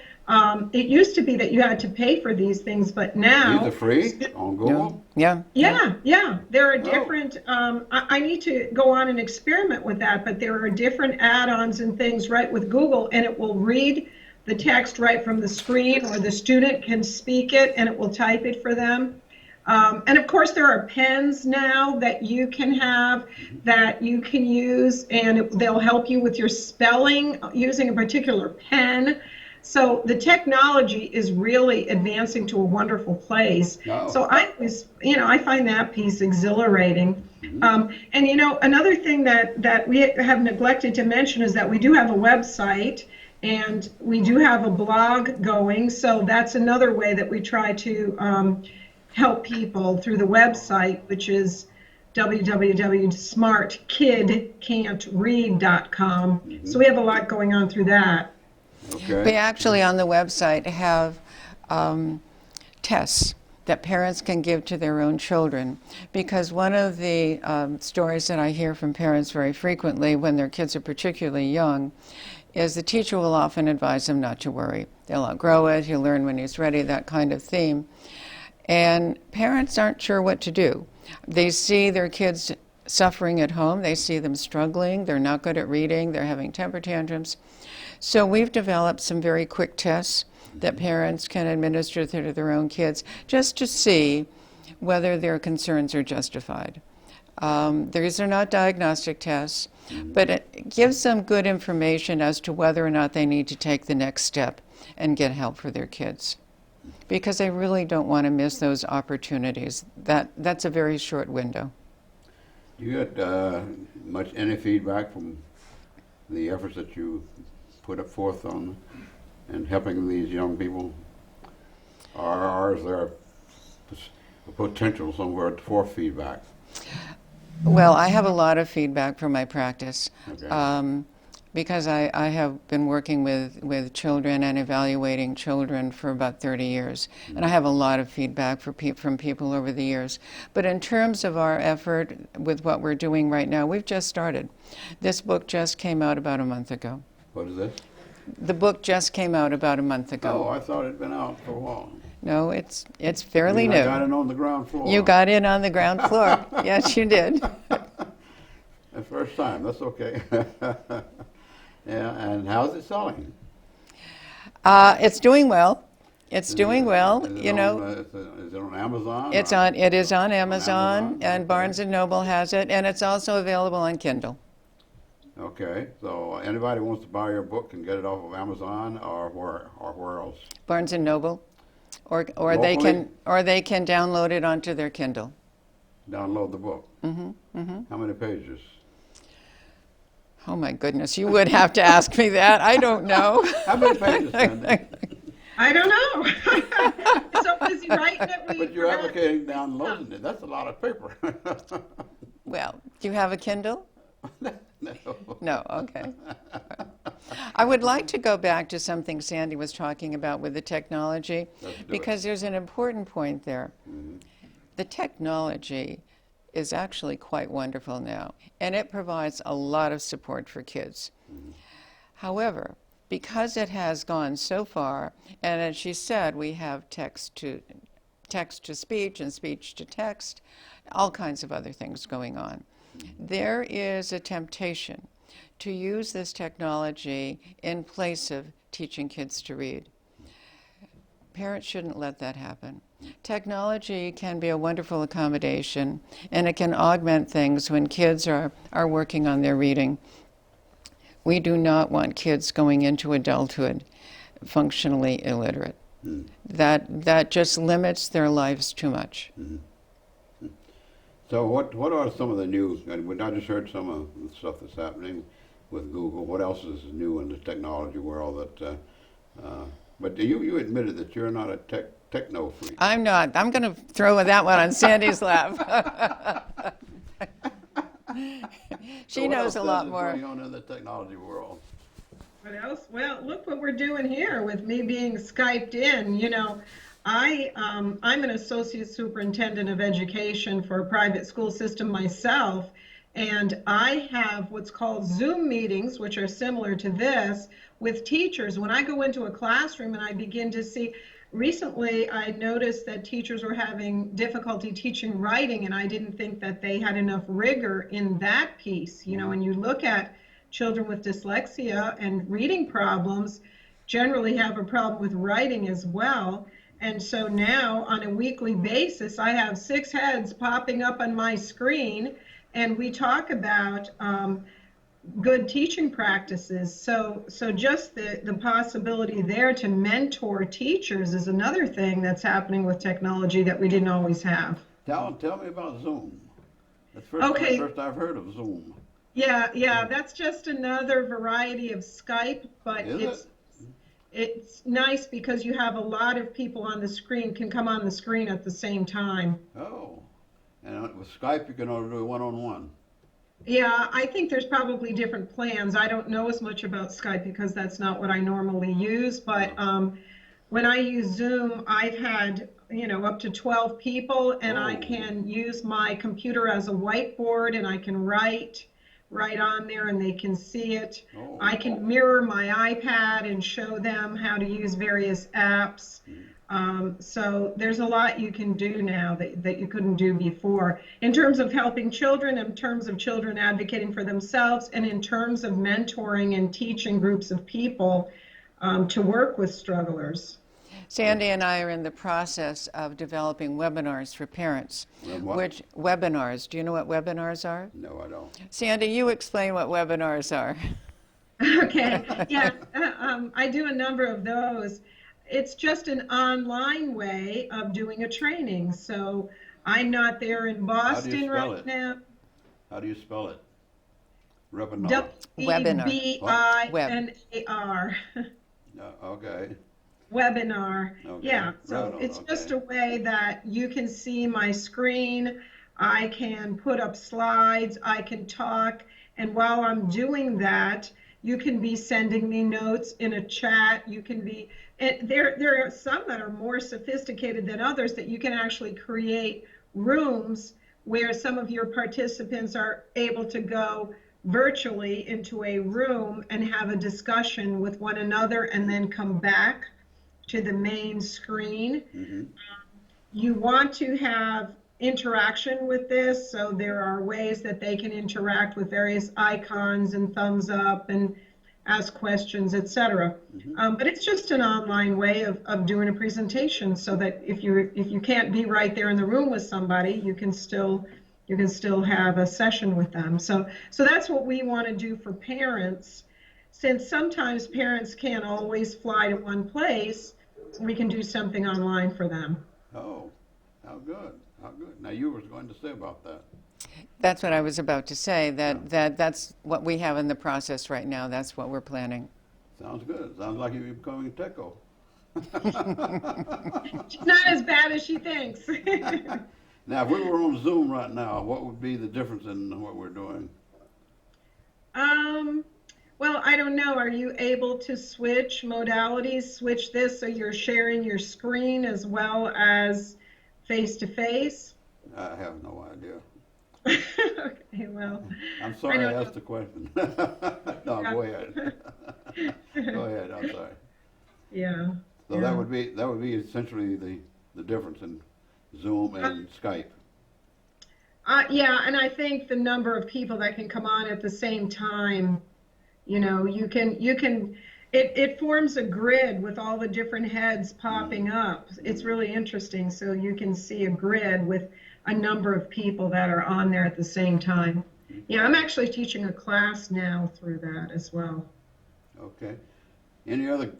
It used to be that you had to pay for these things, but now... These are free on Google? Yeah. There are different... I need to go on and experiment with that, but there are different add-ons and things right with Google, and it will read the text right from the screen, or the student can speak it and it will type it for them. And of course there are pens now that you can have, that you can use, and they'll help you with your spelling using a particular pen. So the technology is really advancing to a wonderful place. So I find that piece exhilarating. And another thing that we have neglected to mention is that we do have a website. And we do have a blog going, so that's another way that we try to help people through the website, which is www.smartkidcantread.com. So we have a lot going on through that. Okay. We actually on the website have tests that parents can give to their own children, because one of the stories that I hear from parents very frequently when their kids are particularly young is the teacher will often advise them not to worry. They'll outgrow it, he'll learn when he's ready, that kind of theme. And parents aren't sure what to do. They see their kids suffering at home, they see them struggling, they're not good at reading, they're having temper tantrums. So we've developed some very quick tests that parents can administer to their own kids just to see whether their concerns are justified. These are not diagnostic tests, but it gives them good information as to whether or not they need to take the next step and get help for their kids. Because they really don't want to miss those opportunities. That's a very short window. Do you get any feedback from the efforts that you put forth on and helping these young people? Or is there a potential somewhere for feedback? Well, I have a lot of feedback from my practice. Okay. Because I have been working with children and evaluating children for about 30 years. And I have a lot of feedback from people over the years. But in terms of our effort with what we're doing right now, we've just started. This book just came out about a month ago. What is this? The book just came out about a month ago. Oh, I thought it had been out for a while. No, it's fairly new. I got it on the ground floor. You got in on the ground floor. Yes, you did. The first time, that's okay. Yeah, and how's it selling? It's doing well. It's doing well. Is it You know, is it on Amazon? it is on Amazon, and Barnes and Noble has it, and it's also available on Kindle. Okay, so anybody wants to buy your book can get it off of Amazon or where else? Barnes and Noble, or they can download it onto their Kindle. Download the book. Mm-hmm. How many pages? Oh my goodness, you would have to ask me that. I don't know. How many pages, Sandy? I don't know. I'm so busy writing it. But you're advocating downloading it. That's a lot of paper. Well, do you have a Kindle? No. No, okay. I would like to go back to something Sandy was talking about with the technology, Let's do it. because there's an important point there. Mm-hmm. The technology is actually quite wonderful now, and it provides a lot of support for kids. Mm-hmm. However, because it has gone so far, and as she said, we have text to speech and speech to text, all kinds of other things going on. There is a temptation to use this technology in place of teaching kids to read. Parents shouldn't let that happen. Technology can be a wonderful accommodation, and it can augment things when kids are working on their reading. We do not want kids going into adulthood functionally illiterate. That just limits their lives too much. So what are some of the new, and I just heard some of the stuff that's happening with Google. What else is new in the technology world that, but you admitted that you're not a techno freak. I'm not. I'm going to throw that one on Sandy's lap. She So what knows else a lot is more. going on in the technology world? What else? Well, look what we're doing here with me being Skyped in. You know, I'm an associate superintendent of education for a private school system myself, and I have what's called Zoom meetings, which are similar to this, with teachers. When I go into a classroom and I begin to see, recently I noticed that teachers were having difficulty teaching writing, and I didn't think that they had enough rigor in that piece. You know, when you look at children with dyslexia and reading problems, generally have a problem with writing as well. And so now on a weekly basis, I have 6 heads popping up on my screen, and we talk about good teaching practices. So just the possibility there to mentor teachers is another thing that's happening with technology that we didn't always have. Tell me about Zoom. That's Okay. first I've heard of Zoom. Yeah, that's just another variety of Skype, but Is it's nice because you have a lot of people on the screen, can come on the screen at the same time. Oh, and with Skype you can only do it one-on-one. Yeah, I think there's probably different plans. I don't know as much about Skype because that's not what I normally use, but when I use Zoom, I've had, you know, up to 12 people, and I can use my computer as a whiteboard, and I can write on there and they can see it. Oh. I can mirror my iPad and show them how to use various apps. So there's a lot you can do now that you couldn't do before in terms of helping children, in terms of children advocating for themselves, and in terms of mentoring and teaching groups of people to work with strugglers. Sandy and I are in the process of developing webinars for parents. What? Which webinars? Do you know what webinars are? No, I don't. Sandy, you explain what webinars are. Okay, yeah, I do a number of those. It's just an online way of doing a training. So I'm not there in Boston right now. How do you spell it? Webinar. W-E-B-I-N-A-R. Okay. Webinar. Okay. Yeah, so Webinar, it's okay. just a way that you can see my screen. I can put up slides, I can talk, and while I'm doing that, you can be sending me notes in a chat. You can be, there are some that are more sophisticated than others that you can actually create rooms where some of your participants are able to go virtually into a room and have a discussion with one another and then come back to the main screen. Mm-hmm. You want to have interaction with this, so there are ways that they can interact with various icons and thumbs up and ask questions, etc. But it's just an online way of doing a presentation, so that if you can't be right there in the room with somebody, you can still have a session with them. So that's what we want to do for parents. Since sometimes parents can't always fly to one place, we can do something online for them. Oh, how good. How good. Now you were going to say about that. That's what I was about to say, that's what we have in the process right now. That's what we're planning. Sounds good. Sounds like you're becoming techo. She's not as bad as she thinks. Now, if we were on Zoom right now, what would be the difference in what we're doing? Well, I don't know. Are you able to switch modalities, switch this so you're sharing your screen as well as face to face? I have no idea. Okay, well, I'm sorry I don't asked the question. No, go ahead. Go ahead, I'm sorry. yeah. So Yeah. that would be essentially the difference in Zoom and Skype. Yeah, and I think the number of people that can come on at the same time, it forms a grid with all the different heads popping up. It's really interesting. So you can see a grid with a number of people that are on there at the same time. Yeah, I'm actually teaching a class now through that as well. Okay. Any other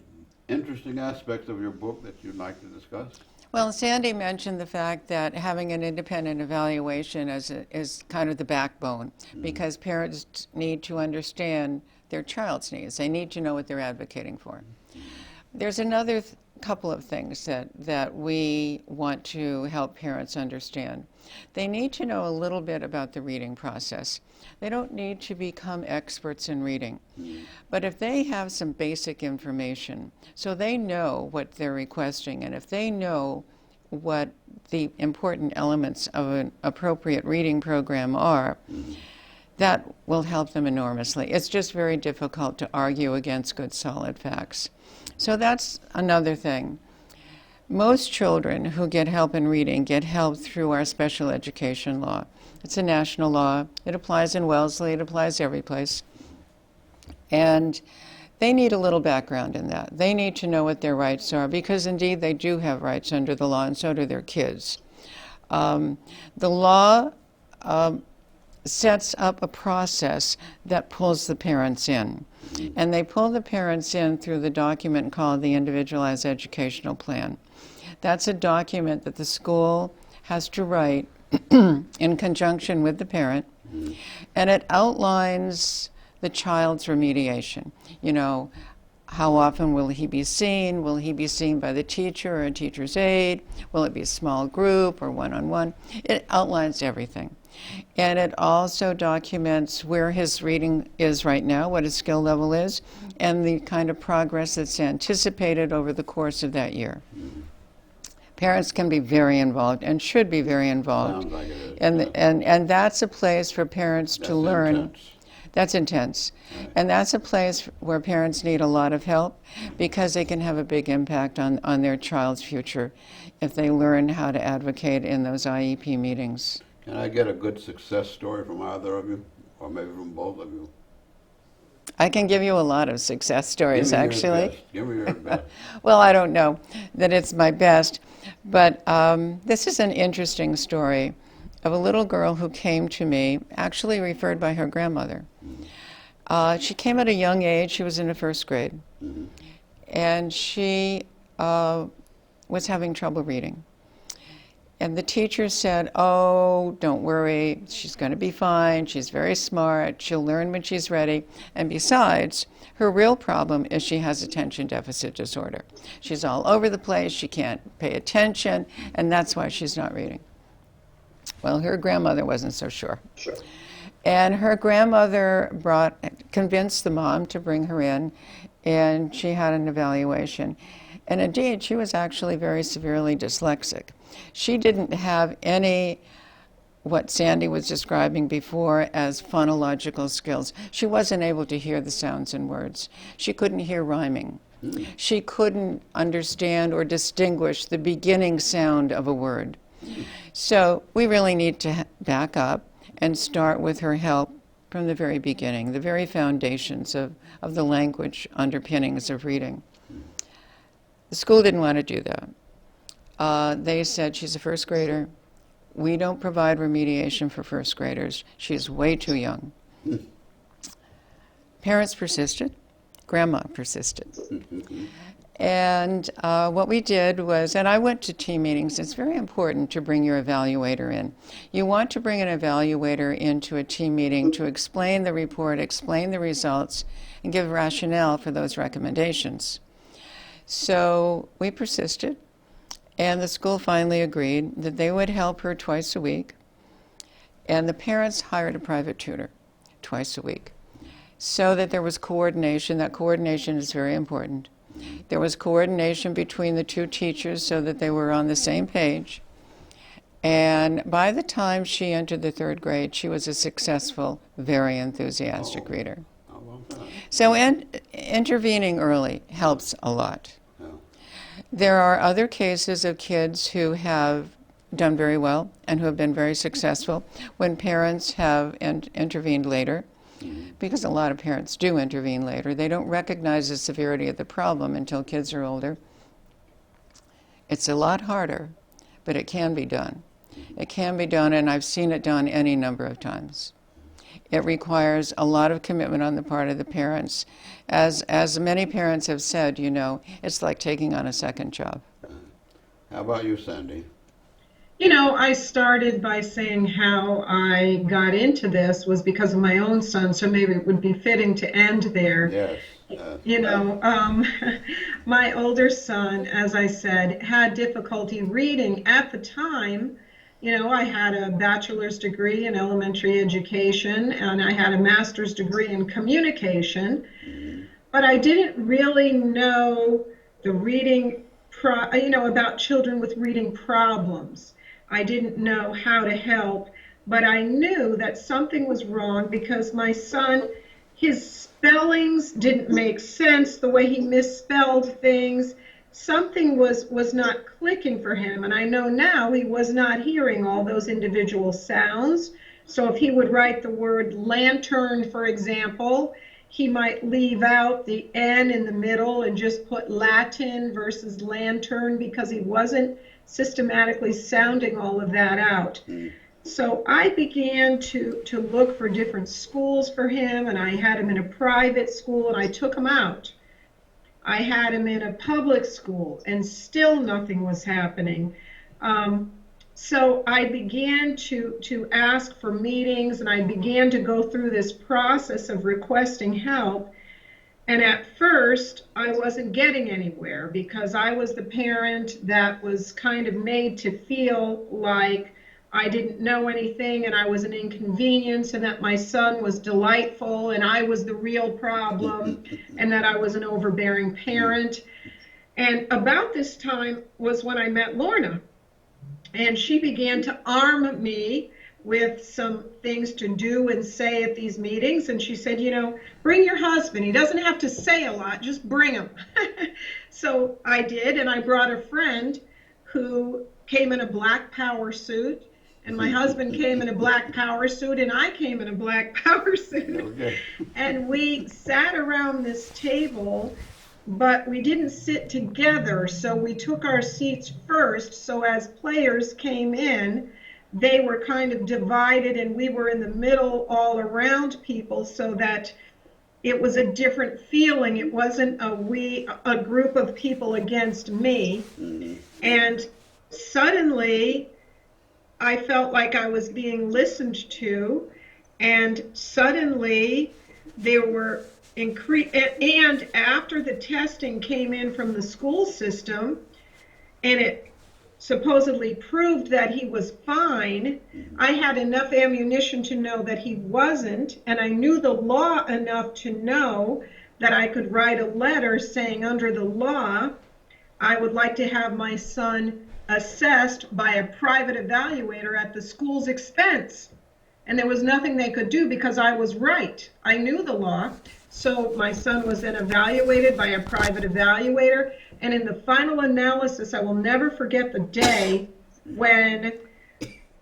interesting aspects of your book that you'd like to discuss? Well, Sandy mentioned the fact that having an independent evaluation is kind of the backbone, because parents need to understand their child's needs. They need to know what they're advocating for. There's another couple of things that we want to help parents understand. They need to know a little bit about the reading process. They don't need to become experts in reading, but if they have some basic information, so they know what they're requesting, and if they know what the important elements of an appropriate reading program are, that will help them enormously. It's just very difficult to argue against good, solid facts. So that's another thing. Most children who get help in reading get help through our special education law. It's a national law. It applies in Wellesley. It applies every place. And they need a little background in that. They need to know what their rights are, because indeed they do have rights under the law, and so do their kids. The law sets up a process that pulls the parents in. And they pull the parents in through the document called the Individualized Educational Plan. That's a document that the school has to write in conjunction with the parent, and it outlines the child's remediation. You know, how often will he be seen? Will he be seen by the teacher or a teacher's aide? Will it be a small group or one-on-one? It outlines everything. And it also documents where his reading is right now, what his skill level is, and the kind of progress that's anticipated over the course of that year. Parents can be very involved and should be very involved. Sounds like it is. And that's a place for parents to learn. Intense. That's intense. Right. And that's a place where parents need a lot of help, because they can have a big impact on their child's future if they learn how to advocate in those IEP meetings. Can I get a good success story from either of you, or maybe from both of you? I can give you a lot of success stories, actually. Give me your best. Well, I don't know that it's my best, but this is an interesting story of a little girl who came to me, actually referred by her grandmother. She came at a young age. She was in the first grade, and she was having trouble reading. And the teacher said, "Oh, don't worry, she's going to be fine. She's very smart. She'll learn when she's ready. And besides, her real problem is she has attention deficit disorder. She's all over the place. She can't pay attention, and that's why she's not reading." Well, her grandmother wasn't so sure. Sure. And her grandmother convinced the mom to bring her in, and she had an evaluation. And indeed, she was actually very severely dyslexic. She didn't have any, what Sandy was describing before as phonological skills. She wasn't able to hear the sounds in words. She couldn't hear rhyming. She couldn't understand or distinguish the beginning sound of a word. So we really need to back up and start with her help from the very beginning, the very foundations of the language underpinnings of reading. The school didn't want to do that. They said, she's a first grader. We don't provide remediation for first graders. She's way too young. Parents persisted. Grandma persisted. And what we did was, and I went to team meetings. It's very important to bring your evaluator in. You want to bring an evaluator into a team meeting to explain the report, explain the results, and give rationale for those recommendations. So we persisted, and the school finally agreed that they would help her twice a week, and the parents hired a private tutor twice a week so that there was coordination. That coordination is very important. There was coordination between the two teachers so that they were on the same page. And by the time she entered the third grade, she was a successful, very enthusiastic reader. How about that? So intervening early helps a lot. Yeah. There are other cases of kids who have done very well and who have been very successful when parents have intervened later, because a lot of parents do intervene later. They don't recognize the severity of the problem until kids are older. It's a lot harder, but it can be done. It can be done, and I've seen it done any number of times. It requires a lot of commitment on the part of the parents. As many parents have said, you know, it's like taking on a second job. How about you, Sandy? You know, I started by saying how I got into this was because of my own son, so maybe it would be fitting to end there. Yes. You know, my older son, as I said, had difficulty reading at the time. You know, I had a bachelor's degree in elementary education and I had a master's degree in communication, but I didn't really know the reading, you know, about children with reading problems. I didn't know how to help, but I knew that something was wrong because my son, his spellings didn't make sense, the way he misspelled things. Something was not clicking for him, and I know now he was not hearing all those individual sounds. So if he would write the word lantern, for example, he might leave out the N in the middle and just put Latin versus lantern because he wasn't systematically sounding all of that out. So I began to look for different schools for him, and I had him in a private school, and I took him out. I had him in a public school, and still nothing was happening. So I began to ask for meetings, and I began to go through this process of requesting help. And at first, I wasn't getting anywhere because I was the parent that was kind of made to feel like I didn't know anything and I was an inconvenience and that my son was delightful and I was the real problem and that I was an overbearing parent. And about this time was when I met Lorna, and she began to arm me with some things to do and say at these meetings. And she said, you know, bring your husband. He doesn't have to say a lot, just bring him. So I did, and I brought a friend who came in a black power suit, and my husband came in a black power suit, and I came in a black power suit. Okay. And we sat around this table, but we didn't sit together, so we took our seats first. So as players came in, they were kind of divided, and we were in the middle all around people so that it was a different feeling. It wasn't a group of people against me. And suddenly I felt like I was being listened to, and suddenly there were and after the testing came in from the school system and it supposedly proved that he was fine, I had enough ammunition to know that he wasn't, and I knew the law enough to know that I could write a letter saying under the law I would like to have my son assessed by a private evaluator at the school's expense. And there was nothing they could do because I was right. I knew the law. So my son was then evaluated by a private evaluator. And in the final analysis, I will never forget the day when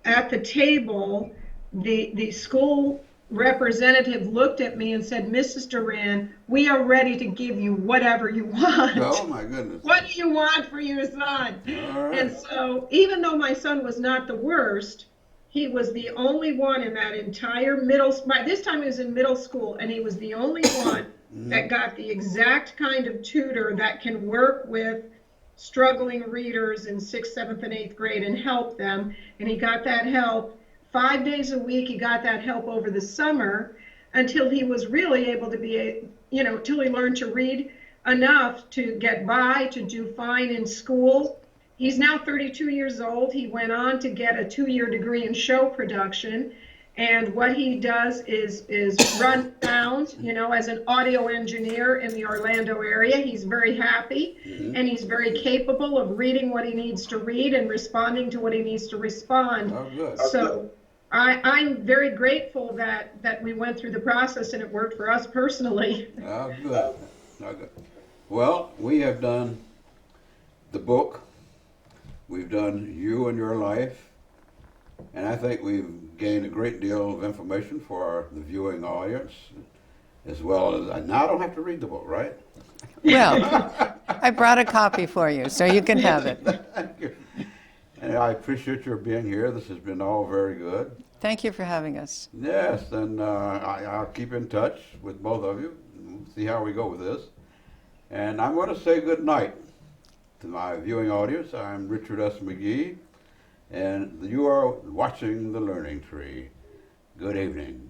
at the table, the school representative looked at me and said, Mrs. Doran, we are ready to give you whatever you want. Oh, my goodness. What do you want for your son? All right. And so even though my son was not the worst, he was the only one in that entire by this time he was in middle school, and he was the only one that got the exact kind of tutor that can work with struggling readers in 6th, 7th, and 8th grade and help them. And he got that help 5 days a week. He got that help over the summer until he was really able to be, till he learned to read enough to get by, to do fine in school. He's now 32 years old. He went on to get a 2-year degree in show production. And what he does is run sound, as an audio engineer in the Orlando area. He's very happy, and he's very capable of reading what he needs to read and responding to what he needs to respond. Oh, good. So I'm very grateful that we went through the process and it worked for us personally. Oh, good. Oh, good. Well, we have done the book. We've done You and Your Life. And I think we've gained a great deal of information for the viewing audience, as well as, now I don't have to read the book, right? Well, I brought a copy for you, so you can have it. Thank you. And I appreciate your being here. This has been all very good. Thank you for having us. Yes, and I'll keep in touch with both of you, and see how we go with this. And I'm going to say good night to my viewing audience. I'm Richard S. McGhee. And you are watching The Learning Tree. Good evening.